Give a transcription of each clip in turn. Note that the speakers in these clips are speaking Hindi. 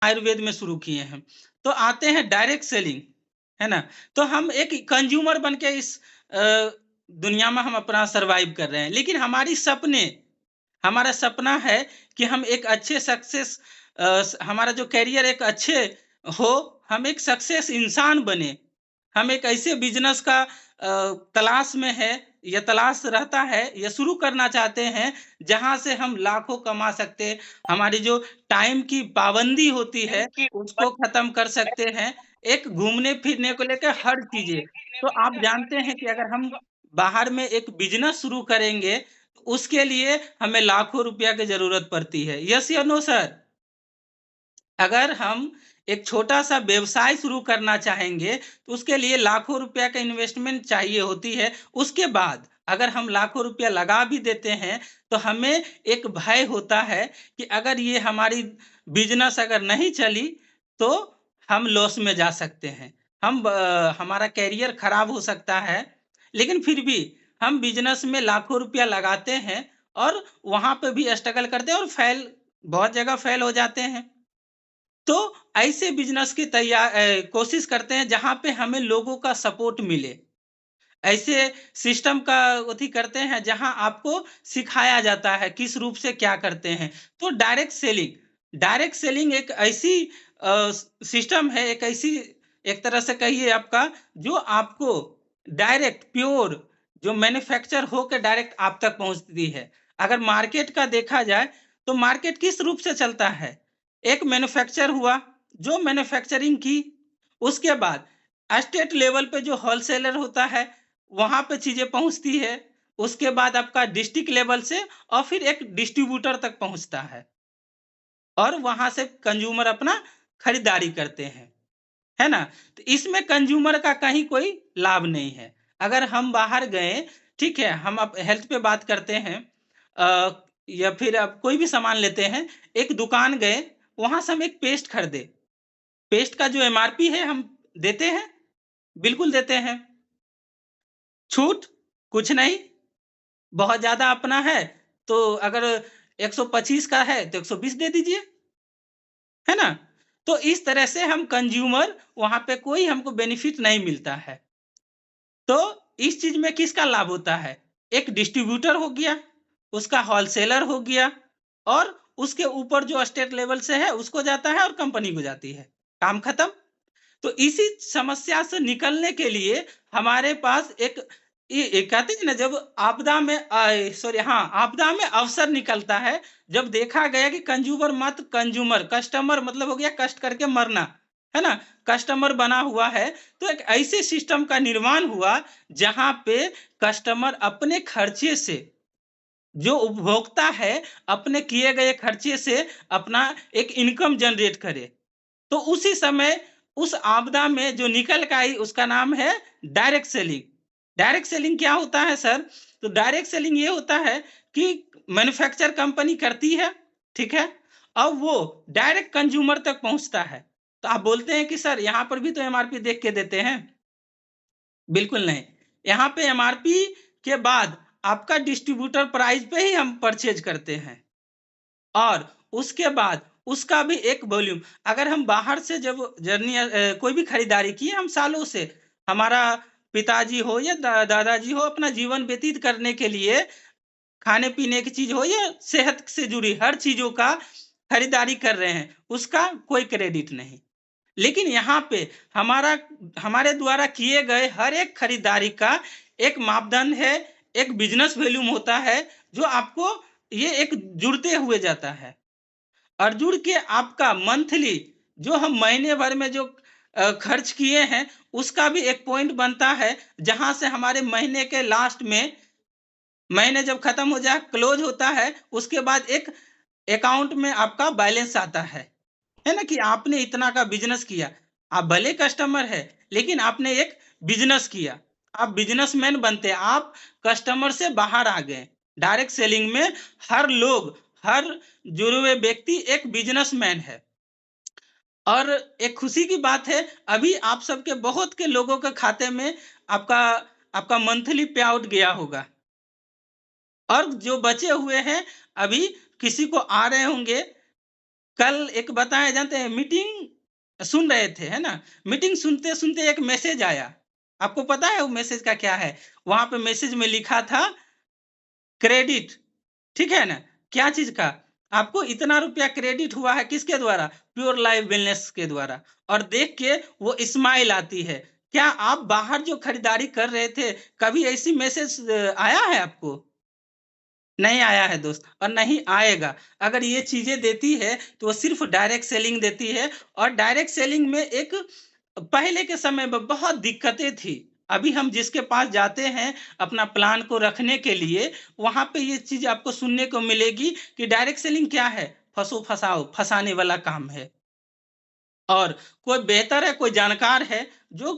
आयुर्वेद में शुरू किए हैं। तो आते हैं डायरेक्ट सेलिंग, है ना? तो हम एक कंज्यूमर बन के इस दुनिया में हम अपना सर्वाइव कर रहे हैं। लेकिन हमारा सपना है कि हम एक अच्छे सक्सेस हमारा जो करियर एक अच्छे हो, हम एक सक्सेस इंसान बने। हम एक ऐसे बिज़नेस का तलाश में है या तलाश रहता है या शुरू करना चाहते हैं, जहाँ से हम लाखों कमा सकते हैं। हमारी जो टाइम की पाबंदी होती है, उसको ख़त्म कर सकते हैं। एक घूमने-फिरने को लेके हर चीज़ें। तो आप जानते हैं कि अगर हम बाहर में एक बिज़नेस शुरू करेंगे, तो उसके लिए हमें लाखों रुपया की ज़रूरत पड़ती है। यस या नो सर? अगर हम एक छोटा-सा व्यवसाय शुरू करना चाहेंगे, तो उसके लिए लाखों रुपया का इन्वेस्टमेंट चाहिए होती है। उसके बाद अगर हम लाखों रुपया लगा भी देते हैं, तो हमें एक भय होता है कि अगर ये हमारी बिज़नेस अगर नहीं चली, तो हम लॉस में जा सकते हैं। हमारा करियर खराब हो सकता है, लेकिन फिर भी हम बिज़नेस में लाखों रुपया लगाते हैं और वहाँ पे भी स्ट्रगल करते हैं और बहुत जगह फेल हो जाते हैं। तो ऐसे बिज़नेस की कोशिश करते हैं जहाँ पे हमें लोगों का सपोर्ट मिले। ऐसे सिस्टम का अथी करते हैं जहाँ आपको सिखाया जाता है किस रूप से क्या करते हैं। तो डायरेक्ट सेलिंग एक ऐसी सिस्टम है, एक तरह से कहिए आपका जो आपको डायरेक्ट प्योर जो मैन्युफैक्चर होके डायरेक्ट आप तक पहुँचती है। अगर मार्केट का देखा जाए तो मार्केट किस रूप से चलता है? एक मैन्युफैक्चर हुआ, जो मैन्युफैक्चरिंग की, उसके बाद स्टेट लेवल पे जो होलसेलर होता है, वहाँ पे चीज़ें पहुँचती है। उसके बाद आपका डिस्ट्रिक्ट लेवल से और फिर एक डिस्ट्रीब्यूटर तक पहुँचता है और वहाँ से कंज्यूमर अपना खरीदारी करते हैं, है ना? तो इसमें कंज्यूमर का कहीं कोई लाभ नहीं है। अगर हम बाहर गए, ठीक है, हम अब हेल्थ पे बात करते हैं या फिर अब कोई भी सामान लेते हैं, एक दुकान गए, वहाँ से हम एक पेस्ट खरीदे। पेस्ट का जो एमआरपी है हम देते हैं? बिल्कुल देते हैं। छूट? कुछ नहीं, बहुत ज़्यादा अपना है, तो अगर 125 का है तो 120 दे दीजिए, है ना? तो इस तरह से हम कंज्यूमर वहाँ पे कोई हमको बेनिफिट नहीं मिलता है। तो इस चीज़ में किसका लाभ होता है? एक डिस्ट्रीब्यूटर हो गया, उसका होलसेलर हो गया और उसके ऊपर जो स्टेट लेवल से है उसको जाता है और कंपनी को जाती है। काम खत्म। तो इसी समस्या से निकलने के लिए हमारे पास ये कहते हैं ना जब आपदा में अवसर निकलता है, जब देखा गया कि कस्टमर मतलब हो गया कष्ट करके मरना, है ना? कस्टमर बना हुआ है, तो एक ऐसे सिस्टम का निर्माण हुआ जहाँ पे कस्टमर अपने खर्चे से जो उपभोक्ता है, अपने किए गए खर्चे से अपना एक इनकम जनरेट करे। तो उसी समय उस आपदा में जो निकल के आई उसका नाम है डायरेक्ट सेलिंग। डायरेक्ट सेलिंग क्या होता है सर? तो डायरेक्ट सेलिंग ये होता है कि मैन्युफैक्चर कंपनी करती है, ठीक है? अब वो डायरेक्ट कंज्यूमर तक पहुँचता है। तो आप बोलते हैं कि सर यहाँ पर भी तो एमआरपी देख के देते हैं। बिल्कुल नहीं। यहाँ पे एमआरपी के बाद आपका डिस्ट्रीब्यूटर प्राइस पे ही हम परचेज़ करते हैं। और उसके बाद उसका भी एक वॉल्यूम अगर हम बाहर से जब कोई भी खरीदारी किए हम सालों से हमारा पिताजी हो या दादाजी हो अपना जीवन व्यतीत करने के लिए खाने-पीने की चीज़ हो या सेहत से जुड़ी हर चीज़ों का खरीदारी कर रहे हैं, उसका कोई क्रेडिट नहीं। लेकिन यहाँ पे हमारा हमारे द्वारा किए गए हर एक खरीदारी का एक मापदंड है, एक बिज़नेस वॉल्यूम होता है, जो आपको ये एक जुड़ते हुए जाता है। और जुड़ के आपका मंथली जो हम महीने भर में जो खर्च किए हैं, उसका भी एक पॉइंट बनता है, जहाँ से हमारे महीने के लास्ट में महीने जब खत्म हो जाए, क्लोज़ होता है, उसके बाद एक अकाउंट में आपका बैलेंस आता है ना? कि आपने इतना का बिज़नेस किया। आप भले कस्टमर हैं, लेकिन आपने एक बिज़नेस किया। आप बिज़नेसमैन बनते हैं, आप कस्टमर से बाहर आ गए। डायरेक्ट सेलिंग में हर जुड़े हुए व्यक्ति एक बिज़नेसमैन है। और एक खुशी की बात है, अभी आप सबके बहुत के लोगों के खाते में आपका आपका मंथली पे आउट गया होगा। और जो बचे हुए हैं, अभी किसी को आ रहे होंगे, कल एक बताया जानते हैं मीटिंग सुन रहे थे, है ना? मीटिंग सुनते-सुनते एक मैसेज आया। आपको पता है वो मैसेज का क्या है? वहाँ पे मैसेज में लिखा था क्रेडिट, ठीक है ना? क्या चीज़ का? आपको इतना रुपया क्रेडिट हुआ है किसके द्वारा? प्योर लाइफ वेलनेस के द्वारा और देख के वो स्माइल आती है। क्या आप बाहर जो खरीदारी कर रहे थे, कभी ऐसी मैसेज आया है आपको? नहीं आया है दोस्त और नहीं आएगा। अगर ये चीज़ें देती है, तो वो सिर्फ़ डायरेक्ट सेलिंग देती है और डायरेक्ट सेलिंग में एक पहले के समय में बहुत दिक्कतें थी। अभी हम जिसके पास जाते हैं अपना प्लान को रखने के लिए, वहाँ पे ये चीज़ आपको सुनने को मिलेगी कि डायरेक्ट सेलिंग क्या है? फँसो-फँसाओ, फँसाने वाला काम है। और कोई बेहतर है, कोई जानकार है, जो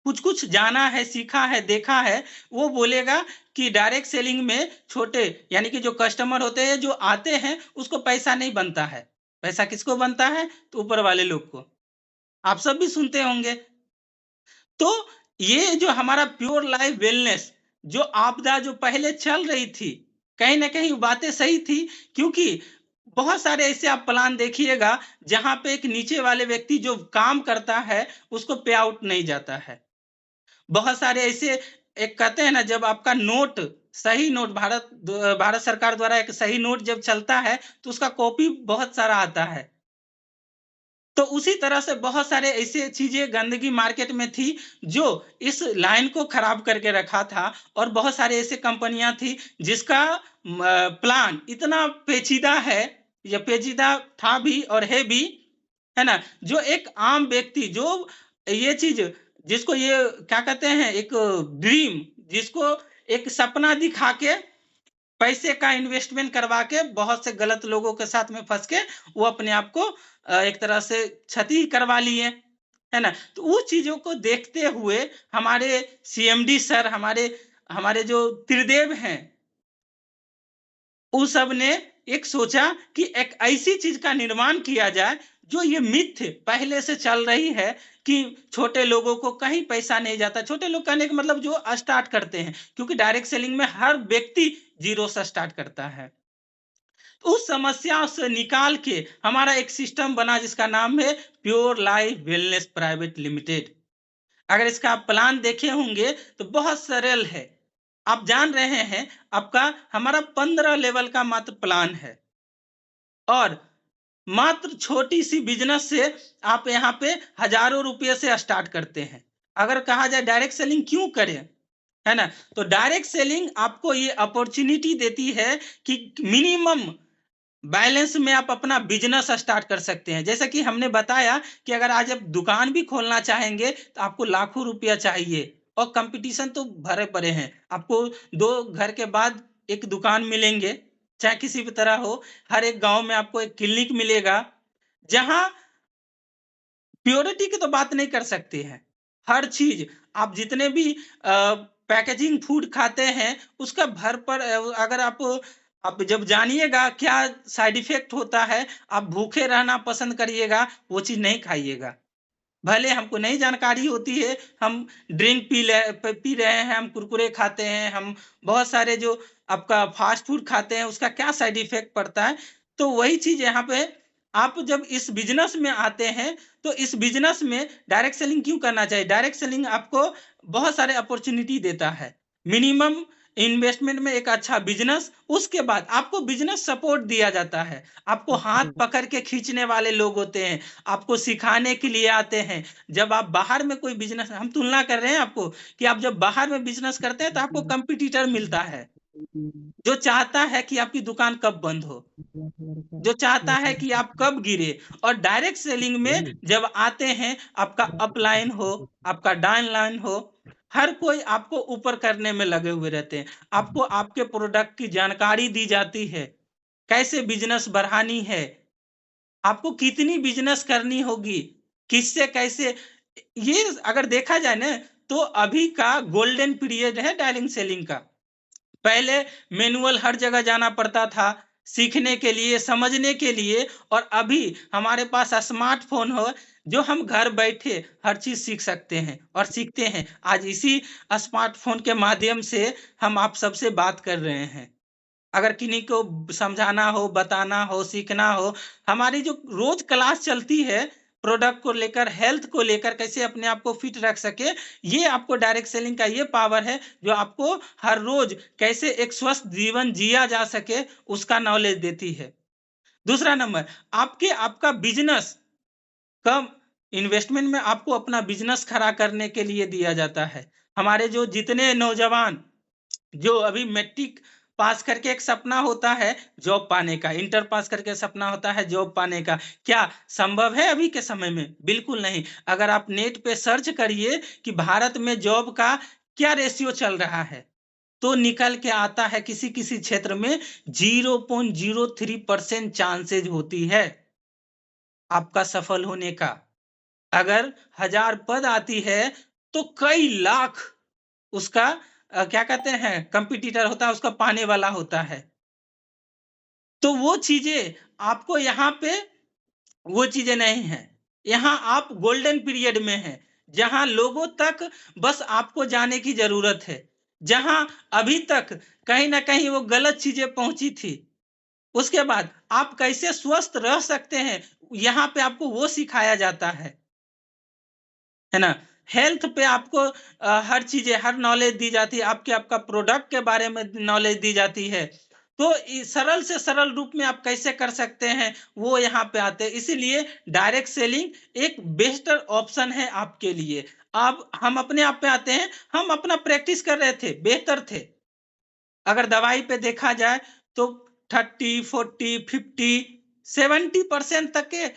कुछ-कुछ जाना है, सीखा है, देखा है, वो बोलेगा कि डायरेक्ट सेलिंग में छोटे यानी कि जो कस्टमर होते हैं, जो आते हैं, उसको पैसा नहीं बनता है। पैसा किसको बनता है? तो ऊपर वाले लोग को। आप सब भी सुनते होंगे। तो ये जो हमारा प्योर लाइफ वेलनेस जो आपदा जो पहले चल रही थी, कहीं न कहीं वो बातें सही थी क्योंकि बहुत सारे ऐसे आप प्लान देखिएगा जहाँ पे एक नीचे वाले व्यक्ति जो काम करता है, उसको पे आउट नहीं जाता है। बहुत सारे ऐसे एक कहते हैं ना जब आपका नोट सही नोट भारत सरकार द्वारा एक सही नोट जब चलता है, तो उसका कॉपी बहुत सारा आता है। तो उसी तरह से बहुत सारे ऐसे चीज़ें गंदगी मार्केट में थी, जो इस लाइन को खराब करके रखा था और बहुत सारे ऐसे कंपनियाँ थी, जिसका प्लान इतना पेचीदा है, या पेचीदा था भी और है भी, है ना? जो एक आम व्यक्ति जो ये चीज़ जिसको ये क्या कहते हैं, एक ड्रीम जिसको एक सपना दिखा के पैसे का इन्वेस्टमेंट करवा के बहुत से गलत लोगों के साथ में फँस के वो अपने आप को एक तरह से क्षति करवा लिए, है ना? तो उस चीज़ों को देखते हुए हमारे सीएमडी सर, हमारे हमारे जो त्रिदेव हैं, उस सब ने एक सोचा कि एक ऐसी चीज़ का निर्माण किया जाए, जो ये मिथ पहले से चल रही है कि छोटे लोगों को कहीं पैसा नहीं जाता। छोटे लोग कहने का मतलब जो स्टार्ट करते हैं, क्योंकि डायरेक्ट सेलिंग में हर व्यक्ति ज़ीरो से स्टार्ट करता है। उस समस्या से निकाल के हमारा एक सिस्टम बना जिसका नाम है pure life wellness private limited. अगर इसका आप प्लान देखे होंगे तो बहुत सरल है। आप जान रहे हैं आपका हमारा 15 लेवल का मात्र प्लान है और मात्र छोटी-सी बिज़नेस से आप यहाँ पे हज़ारों रुपए से स्टार्ट करते हैं। अगर कहा जाए डायरेक्ट सेलिंग क्यों करें? है ना? तो डायरेक्ट सेलिंग आपको ये अपॉर्च्युनिटी देती है कि मिनिमम बैलेंस में आप अपना बिज़नेस स्टार्ट कर सकते हैं। जैसा कि हमने बताया कि अगर आज आप दुकान भी खोलना चाहेंगे, तो आपको लाखों रुपया चाहिए और कॉम्पिटिशन तो भरे पड़े हैं। आपको 2 घर के बाद 1 दुकान मिलेंगे, चाहे किसी भी तरह हो। हर एक गाँव में आपको एक क्लिनिक मिलेगा, जहाँ प्योरिटी की तो बात नहीं कर सकते हैं। हर चीज़ आप जितने भी पैकेजिंग फूड खाते हैं, उसका भर पर अगर आप जब जानिएगा क्या साइड इफ़ेक्ट होता है, आप भूखे रहना पसंद करिएगा, वो चीज़ नहीं खाइएगा। भले हमको नहीं जानकारी होती है, हम ड्रिंक पी रहे हैं, हम कुरकुरे खाते हैं, हम बहुत सारे जो आपका फ़ास्ट फूड खाते हैं, उसका क्या साइड इफ़ेक्ट पड़ता है। तो वही चीज़ यहाँ पे आप जब इस बिज़नेस में आते हैं, तो इस बिज़नेस में डायरेक्ट सेलिंग क्यों करना चाहिए? डायरेक्ट सेलिंग आपको बहुत सारे अपॉर्च्युनिटी देता है। मिनिमम इन्वेस्टमेंट में एक अच्छा बिज़नेस, उसके बाद आपको बिज़नेस सपोर्ट दिया जाता है। आपको हाथ पकड़ के खींचने वाले लोग होते हैं, आपको सिखाने के लिए आते हैं। जब आप बाहर में कोई बिज़नेस हम तुलना कर रहे हैं आपको कि आप जब बाहर में बिज़नेस करते हैं, तो आपको कॉम्पिटिटर मिलता है, जो चाहता है कि आपकी दुकान कब बंद हो। जो चाहता है कि आप कब गिरे और डायरेक्ट सेलिंग में जब आते हैं आपका अपलाइन हो, आपका डाउनलाइन हो, हर कोई आपको ऊपर करने में लगे हुए रहते हैं। आपको आपके प्रोडक्ट की जानकारी दी जाती है, कैसे बिज़नेस बढ़ानी है, आपको कितनी बिज़नेस करनी होगी, किससे कैसे ये अगर देखा जाए ना तो अभी का गोल्डन पीरियड है डायरेक्ट सेलिंग का। पहले मैनुअल हर जगह जाना पड़ता था, सीखने के लिए, समझने के लिए और अभी हमारे पास स्मार्टफ़ोन हो, जो हम घर बैठे हर चीज़ सीख सकते हैं और सीखते हैं। आज इसी स्मार्टफ़ोन के माध्यम से हम आप सबसे बात कर रहे हैं। अगर किन्हीं को समझाना हो, बताना हो, सीखना हो, हमारी जो रोज क्लास चलती है प्रोडक्ट को लेकर, हेल्थ को लेकर, कैसे अपने आप को फिट रख सके, ये आपको डायरेक्ट सेलिंग का ये पावर है जो आपको हर रोज कैसे एक स्वस्थ जीवन जिया जा सके उसका नॉलेज देती है। दूसरा नंबर, आपका बिजनेस कम इन्वेस्टमेंट में आपको अपना बिजनेस खड़ा करने के लिए दिया जाता है। हमारे जो जितने नौजवान जो अभी मैट्रिक पास करके एक सपना होता है जॉब पाने का, इंटर पास करके सपना होता है जॉब पाने का, क्या संभव है अभी के समय में? बिल्कुल नहीं। अगर आप नेट पे सर्च करिए कि भारत में जॉब का क्या रेशियो चल रहा है, तो निकल के आता है किसी किसी क्षेत्र में 0.03% चांसेज होती है आपका सफल होने का। अगर 1000 पद आती है तो कई लाख उसका क्या कहते हैं कंपटीटर होता है, उसका पाने वाला होता है। तो वो चीजें आपको यहाँ पे वो चीजें नहीं है। यहाँ आप गोल्डन पीरियड में हैं, जहां लोगों तक बस आपको जाने की जरूरत है। जहां अभी तक कहीं ना कहीं वो गलत चीजें पहुंची थी, उसके बाद आप कैसे स्वस्थ रह सकते हैं, यहाँ पे आपको वो सिखाया जाता है ना? हेल्थ पे आपको हर चीज़ें, हर नॉलेज दी जाती है, आपका प्रोडक्ट के बारे में नॉलेज दी जाती है। तो सरल से सरल रूप में आप कैसे कर सकते हैं, वो यहाँ पे आते हैं। इसीलिए डायरेक्ट सेलिंग एक बेहतर ऑप्शन है आपके लिए। अब हम अपने आप पे आते हैं, हम अपना प्रैक्टिस कर रहे थे, बेहतर थे। अगर दवाई पे देखा जाए तो 30, 40, 50, 70% तक के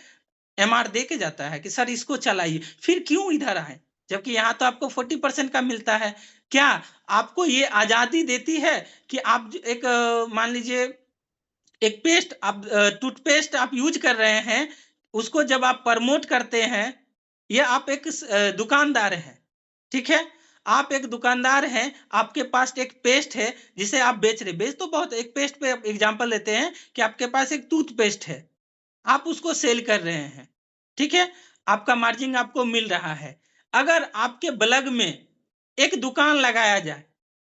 एमआर दे के जाता है कि सर इसको चलाइए, फिर क्यों इधर आए? जबकि यहाँ तो आपको 40% का मिलता है। क्या आपको ये आज़ादी देती है कि आप एक मान लीजिए एक टूथपेस्ट आप यूज़ कर रहे हैं, उसको जब आप प्रमोट करते हैं, या आप एक दुकानदार हैं, ठीक है? आप एक दुकानदार हैं, आपके पास एक पेस्ट है जिसे आप बेच रहे हैं। बेच तो बहुत, एक पेस्ट पे एग्ज़ाम्पल लेते हैं कि आपके पास एक टूथपेस्ट है। आप उसको सेल कर रहे हैं, ठीक है? आपका मार्जिन आपको मिल रहा है। अगर आपके ब्लग में एक दुकान लगाया जाए,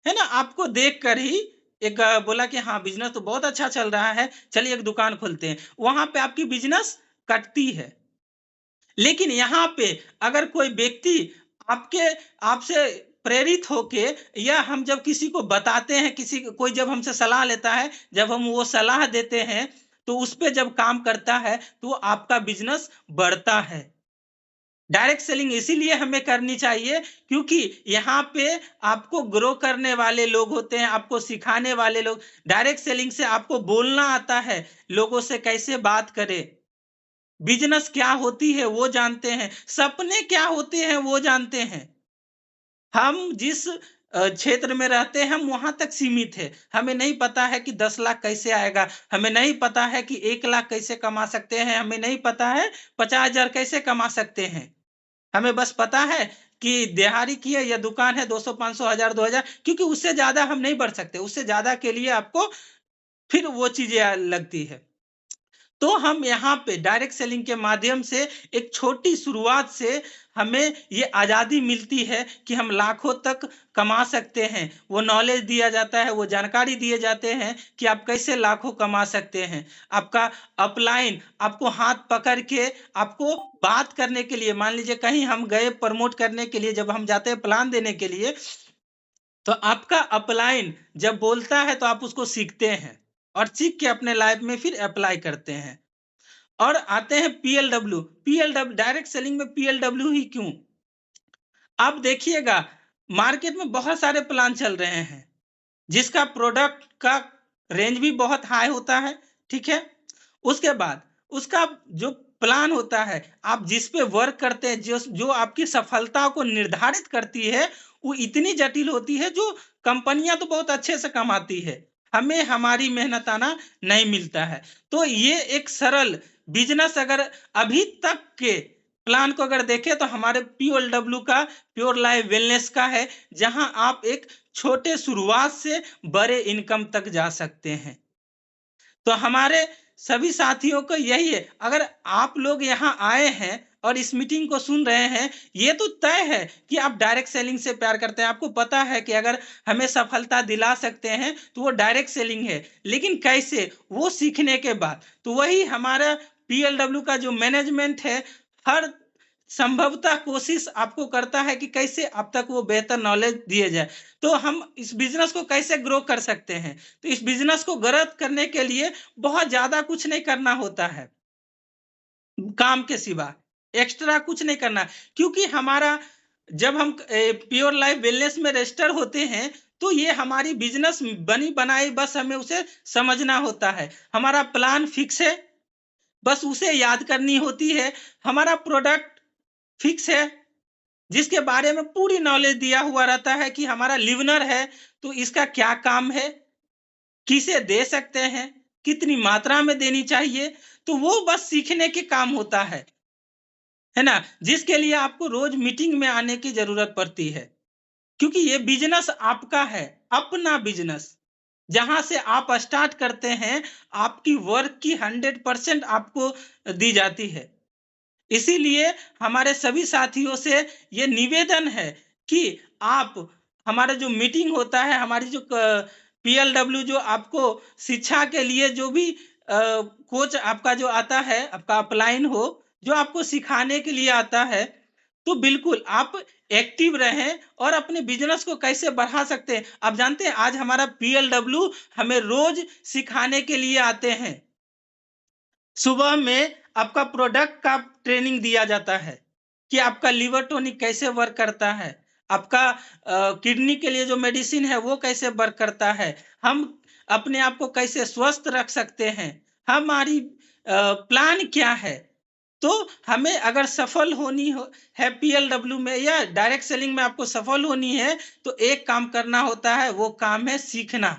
है ना? आपको देखकर ही एक बोला कि हाँ, बिज़नेस तो बहुत अच्छा चल रहा है, चलिए एक दुकान खोलते हैं। वहाँ पे आपकी बिज़नेस कटती है। लेकिन यहाँ पे अगर कोई व्यक्ति आपके आपसे प्रेरित होके, या हम जब किसी को बताते हैं, कोई जब हमसे सलाह लेता है, जब हम वो सलाह देते हैं, तो उस पे जब काम करता है, तो आपका बिज़नेस बढ़ता है। डायरेक्ट सेलिंग इसीलिए हमें करनी चाहिए क्योंकि यहाँ पे आपको ग्रो करने वाले लोग होते हैं, आपको सिखाने वाले लोग। डायरेक्ट सेलिंग से आपको बोलना आता है, लोगों से कैसे बात करें, बिज़नेस क्या होती है वो जानते हैं, सपने क्या होते हैं वो जानते हैं। हम जिस क्षेत्र में रहते हैं, हम वहाँ तक सीमित हैं। हमें नहीं पता है कि 10 लाख कैसे आएगा, हमें नहीं पता है कि 1 लाख कैसे कमा सकते हैं, हमें नहीं पता है 50,000 कैसे कमा सकते हैं। हमें बस पता है कि दिहाड़ी की है या दुकान है, 200, 500, 1000, 2000, क्योंकि उससे ज़्यादा हम नहीं बढ़ सकते। उससे ज़्यादा के लिए आपको फिर वो चीज़ें लगती है। तो हम यहाँ पे डायरेक्ट सेलिंग के माध्यम से एक छोटी शुरुआत से हमें ये आज़ादी मिलती है कि हम लाखों तक कमा सकते हैं। वो नॉलेज दिया जाता है, वो जानकारी दिए जाते हैं कि आप कैसे लाखों कमा सकते हैं। आपका अपलाइन आपको हाथ पकड़ के आपको बात करने के लिए, मान लीजिए कहीं हम गए प्रमोट करने के लिए, जब हम जाते हैं प्लान देने के लिए, तो आपका अपलाइन जब बोलता है तो आप उसको सीखते हैं और सीख के अपने लाइफ में फिर अप्लाई करते हैं। और आते हैं पीएलडब्ल्यू। पीएलडब्ल्यू डायरेक्ट सेलिंग में पीएलडब्ल्यू ही क्यों? अब देखिएगा, मार्केट में बहुत सारे प्लान चल रहे हैं, जिसका प्रोडक्ट का रेंज भी बहुत हाई होता है, ठीक है? उसके बाद उसका जो प्लान होता है, आप जिस पे वर्क करते हैं, जो जो आपकी सफलता को निर्धारित करती है, वो इतनी जटिल होती है, जो कंपनियां तो बहुत अच्छे से कमाती है, हमें हमारी मेहनताना नहीं मिलता है। तो ये एक सरल बिजनेस, अगर अभी तक के प्लान को अगर देखें, तो हमारे पीएलडब्ल्यू का, प्योर लाइफ वेलनेस का है, जहां आप एक छोटे शुरुआत से बड़े इनकम तक जा सकते हैं। तो हमारे सभी साथियों को यही है, अगर आप लोग यहाँ आए हैं और इस मीटिंग को सुन रहे हैं, ये तो तय है कि आप डायरेक्ट सेलिंग से प्यार करते हैं। आपको पता है कि अगर हमें सफलता दिला सकते हैं, तो वो डायरेक्ट सेलिंग है। लेकिन कैसे? वो सीखने के बाद। तो वही हमारा पीएलडब्ल्यू का जो मैनेजमेंट है, हर संभवतः कोशिश आपको करता है कि कैसे आप तक वो बेहतर नॉलेज दिए जाए। तो हम इस बिज़नेस को कैसे ग्रो कर सकते हैं? तो इस बिज़नेस को ग्रो करने के लिए बहुत ज़्यादा कुछ नहीं करना होता है, काम के सिवा। एक्स्ट्रा कुछ नहीं करना, क्योंकि हमारा जब हम प्योर लाइफ वेलनेस में रजिस्टर होते हैं, तो ये हमारी बिज़नेस बनी बनाई, बस हमें उसे समझना होता है। हमारा प्लान फिक्स है, बस उसे याद करनी होती है। हमारा प्रोडक्ट फिक्स है, जिसके बारे में पूरी नॉलेज दिया हुआ रहता है कि हमारा लिवनर है, तो इसका क्या काम है, किसे दे सकते हैं, कितनी मात्रा में देनी चाहिए, तो वो बस सीखने के काम होता है ना? जिसके लिए आपको रोज मीटिंग में आने की जरूरत पड़ती है, क्योंकि ये बिजनेस आपका है, अपना बिजनेस। जहां से आप स्टार्ट करते हैं, आपकी वर्क की 100% आपको दी जाती है। इसीलिए हमारे सभी साथियों से ये निवेदन है कि आप, हमारा जो मीटिंग होता है, हमारी जो पीएलडब्ल्यू जो आपको शिक्षा के लिए जो भी कोच आपका जो आता है, आपका अपलाइन हो, जो आपको सिखाने के लिए आता है, तो बिल्कुल आप एक्टिव रहें और अपने बिजनेस को कैसे बढ़ा सकते हैं। आप जानते हैं, आज हमारा पीएलडब्ल्यू हमें रोज सिखाने के लिए आते हैं। सुबह में आपका प्रोडक्ट का ट्रेनिंग दिया जाता है कि आपका लिवर टॉनिक कैसे वर्क करता है, आपका किडनी के लिए जो मेडिसिन है वो कैसे वर्क करता है, हम अपने आप को कैसे स्वस्थ रख सकते हैं, हमारी प्लान क्या है। तो हमें अगर सफल होनी हो है पीएलडब्ल्यू में या डायरेक्ट सेलिंग में, आपको सफल होनी है, तो एक काम करना होता है, वो काम है सीखना।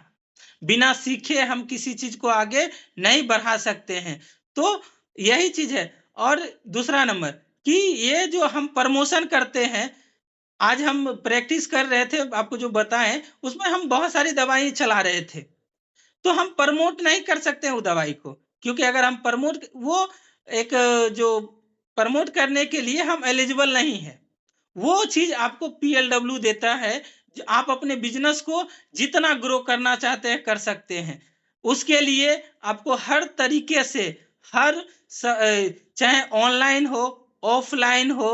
बिना सीखे हम किसी चीज को आगे नहीं बढ़ा सकते हैं। तो यही चीज है। और दूसरा नंबर कि ये जो हम प्रमोशन करते हैं, आज हम प्रैक्टिस कर रहे थे, आपको जो बताएं, उसमें हम बहुत सारी दवाई चला रहे थे। तो हम प्रमोट नहीं कर सकते हैं वो दवाई को, क्योंकि अगर हम प्रमोट, वो एक जो प्रमोट करने के लिए हम एलिजिबल नहीं है। वो चीज आपको पीएलडब्ल्यू देता है, जो आप अपने बिजनेस को जितना ग्रो करना चाहते हैं कर सकते हैं। उसके लिए आपको हर तरीके से, हर चाहे ऑनलाइन हो, ऑफलाइन हो,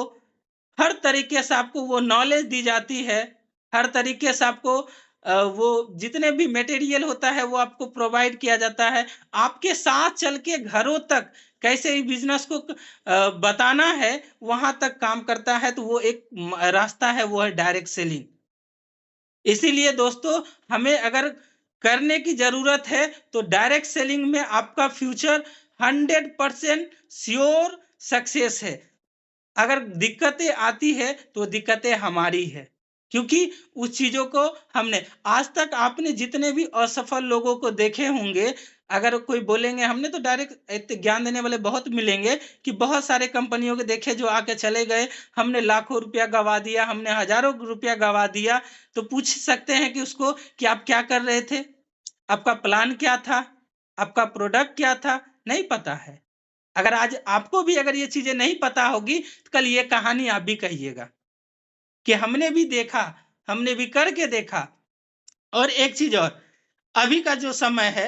हर तरीके से आपको वो नॉलेज दी जाती है। हर तरीके से आपको वो जितने भी मटेरियल होता है वो आपको प्रोवाइड किया जाता है। आपके साथ चल के घरों तक कैसे ही बिजनेस को बताना है, वहां तक काम करता है। तो वो एक रास्ता है, वो है डायरेक्ट सेलिंग। इसीलिए दोस्तों, हमें अगर करने की जरूरत है, तो डायरेक्ट सेलिंग में आपका फ्यूचर 100% श्योर सक्सेस है। अगर दिक्कतें आती है, तो दिक्कतें हमारी है, क्योंकि उस चीजों को हमने आज तक, आपने जितने भी असफल लोगों को देखे होंगे, अगर कोई बोलेंगे, हमने तो डायरेक्ट ज्ञान देने वाले बहुत मिलेंगे कि बहुत सारे कंपनियों के देखे जो आके चले गए, हमने लाखों रुपया गवा दिया, हमने हजारों रुपया गवा दिया। तो पूछ सकते हैं कि उसको कि आप क्या कर रहे थे, आपका प्लान क्या था, आपका प्रोडक्ट क्या था, नहीं पता है। अगर आज आपको भी अगर ये चीजें नहीं पता होगी, तो कल ये कहानी आप भी कहिएगा कि हमने भी देखा, हमने भी करके देखा। और एक चीज और, अभी का जो समय है,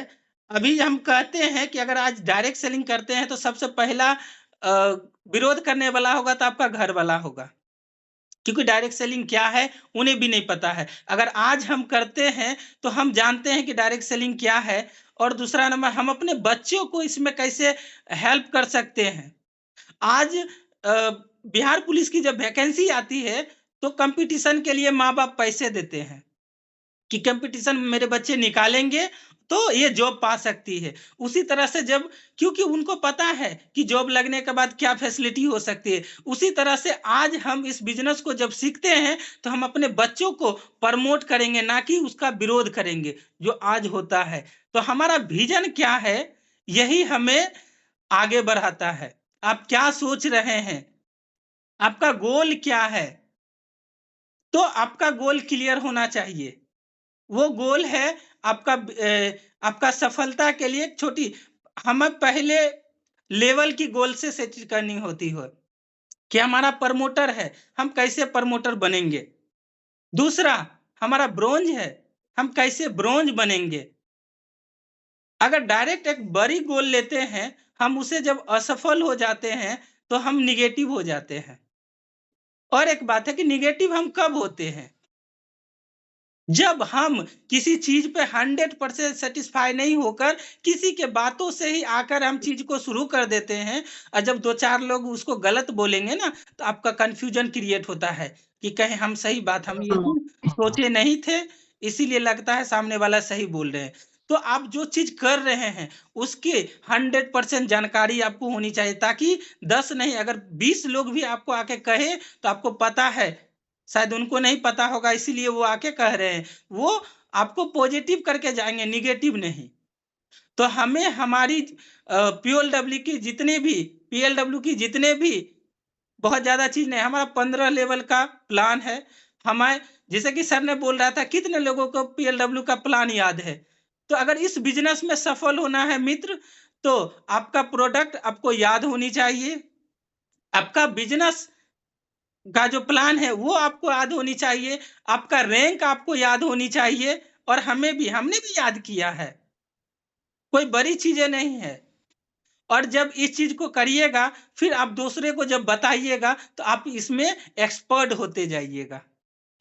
अभी हम कहते हैं कि अगर आज डायरेक्ट सेलिंग करते हैं, तो सबसे पहला विरोध करने वाला होगा तो आपका घर वाला होगा, क्योंकि डायरेक्ट सेलिंग क्या है उन्हें भी नहीं पता है। अगर आज हम करते हैं, तो हम जानते हैं कि डायरेक्ट सेलिंग क्या है। और दूसरा नंबर, हम अपने बच्चों को इसमें कैसे हेल्प कर सकते हैं। आज बिहार पुलिस की जब वैकेंसी आती है, तो कंपटीशन के लिए माँ बाप पैसे देते हैं कि कंपटीशन में मेरे बच्चे निकालेंगे, तो ये जॉब पा सकती है। उसी तरह से जब, क्योंकि उनको पता है कि जॉब लगने के बाद क्या फैसिलिटी हो सकती है, उसी तरह से आज हम इस बिजनेस को जब सीखते हैं, तो हम अपने बच्चों को प्रमोट करेंगे, ना कि उसका विरोध करेंगे जो आज होता है। तो हमारा विजन क्या है, यही हमें आगे बढ़ाता है। आप क्या सोच रहे हैं, आपका गोल क्या है, तो आपका गोल क्लियर होना चाहिए। वो गोल है आपका, आपका सफलता के लिए एक छोटी, हमें पहले लेवल की गोल से सेट करनी होती हो। कि हमारा प्रमोटर है, हम कैसे प्रमोटर बनेंगे। दूसरा, हमारा ब्रोंज है, हम कैसे ब्रोंज बनेंगे। अगर डायरेक्ट एक बड़ी गोल लेते हैं, हम उसे जब असफल हो जाते हैं, तो हम नेगेटिव हो जाते हैं। और एक बात है कि नेगेटिव हम कब होते हैं? जब हम किसी चीज पे 100% सेटिस्फाई नहीं होकर किसी के बातों से ही आकर हम चीज को शुरू कर देते हैं, और जब 2-4 लोग उसको गलत बोलेंगे ना, तो आपका कंफ्यूजन क्रिएट होता है कि कहीं हम सही बात हम ये सोचे नहीं थे, इसीलिए लगता है सामने वाला सही बोल रहे हैं। तो आप जो चीज कर रहे हैं उसकी 100% जानकारी आपको होनी चाहिए, ताकि 10 नहीं अगर 20 लोग भी आपको आके कहे तो आपको पता है। शायद उनको नहीं पता होगा इसीलिए वो आके कह रहे हैं। वो आपको पॉजिटिव करके जाएँगे, नेगेटिव नहीं। तो हमें हमारी पीओएलडब्ल्यू की जितने भी पीएलडब्ल्यू की जितने भी बहुत ज़्यादा चीज़ नहीं, हमारा 15 लेवल का प्लान है। हमारे जैसे कि सर ने बोल रहा था कितने लोगों को पीएलडब्ल्यू का प्लान याद है? तो अगर इस बिज़नेस में सफल होना है मित्र, तो आपका प्रोडक्ट आपको याद होनी चाहिए। आपका बिज़नेस का जो प्लान है वो आपको याद होनी चाहिए, आपका रैंक आपको याद होनी चाहिए, और हमने भी याद किया है। कोई बड़ी चीज़ें नहीं है। और जब इस चीज़ को करिएगा, फिर आप दूसरे को जब बताइएगा, तो आप इसमें एक्सपर्ट होते जाइएगा।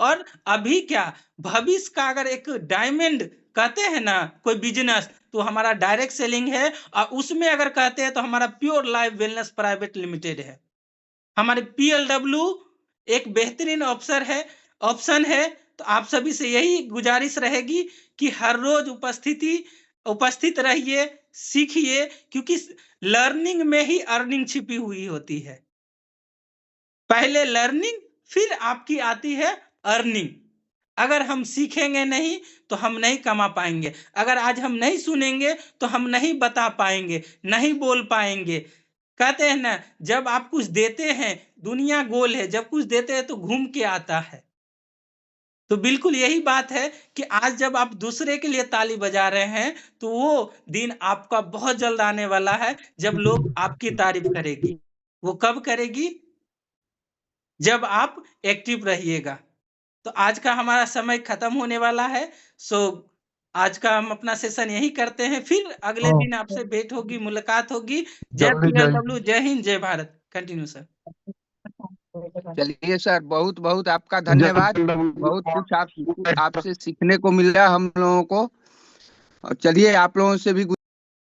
और अभी क्या, भविष्य का अगर एक डायमंड कहते हैं ना कोई बिज़नेस, तो हमारा डायरेक्ट सेलिंग है, और उसमें अगर कहते हैं तो हमारा pure life wellness private limited है। हमारे पीएलडब्ल्यू एक बेहतरीन ऑप्शन है। तो आप सभी से यही गुजारिश रहेगी कि हर रोज उपस्थित रहिए, सीखिए, क्योंकि लर्निंग में ही अर्निंग छिपी हुई होती है। पहले लर्निंग, फिर आपकी आती है अर्निंग। अगर हम सीखेंगे नहीं तो हम नहीं कमा पाएंगे। अगर आज हम नहीं सुनेंगे तो हम नहीं बता पाएंगे, नहीं बोल पाएंगे। कहते हैं ना, जब आप कुछ देते हैं, दुनिया गोल है, जब कुछ देते हैं तो घूम के आता है। तो बिल्कुल यही बात है कि आज जब आप दूसरे के लिए ताली बजा रहे हैं, तो वो दिन आपका बहुत जल्द आने वाला है जब लोग आपकी तारीफ करेगी। वो कब करेगी? जब आप एक्टिव रहिएगा। तो आज का हमारा समय खत्म होने वाला है। सो आज का हम अपना सेशन यही करते हैं। फिर अगले दिन आपसे भेंट होगी, मुलाकात होगी। जय पीएलडब्ल्यू, जय हिंद, जय भारत। Continue sir. चलिए सर, बहुत बहुत आपका धन्यवाद। बहुत कुछ आपसे सीखने को मिल रहा हम लोगों को। और चलिए, आप लोगों से भी